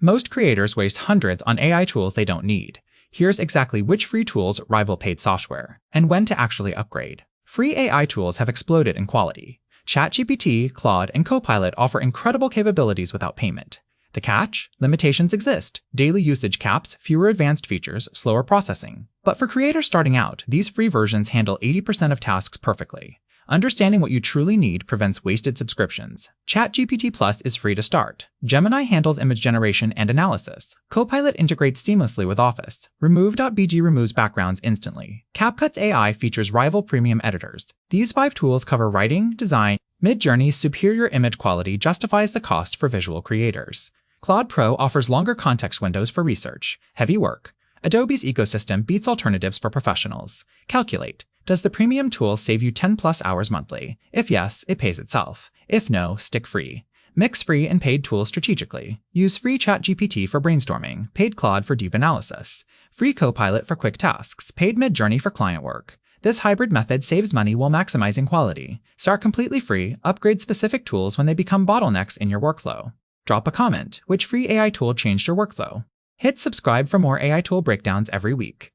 Most creators waste hundreds on AI tools they don't need. Here's exactly which free tools rival paid software, and when to actually upgrade. Free AI tools have exploded in quality. ChatGPT, Claude, and Copilot offer incredible capabilities without payment. The catch? Limitations exist. Daily usage caps, fewer advanced features, slower processing. But for creators starting out, these free versions handle 80% of tasks perfectly. Understanding what you truly need prevents wasted subscriptions. ChatGPT Plus is free to start. Gemini handles image generation and analysis. Copilot integrates seamlessly with Office. Remove.bg removes backgrounds instantly. CapCut's AI features rival premium editors. These 5 tools cover writing, design. Midjourney's superior image quality justifies the cost for visual creators. Claude Pro offers longer context windows for research. Heavy work. Adobe's ecosystem beats alternatives for professionals. Calculate. Does the premium tool save you 10+ hours monthly? If yes, it pays itself. If no, stick free. Mix free and paid tools strategically. Use free ChatGPT for brainstorming, paid Claude for deep analysis, free Copilot for quick tasks, paid Midjourney for client work. This hybrid method saves money while maximizing quality. Start completely free, upgrade specific tools when they become bottlenecks in your workflow. Drop a comment. Which free AI tool changed your workflow? Hit subscribe for more AI tool breakdowns every week.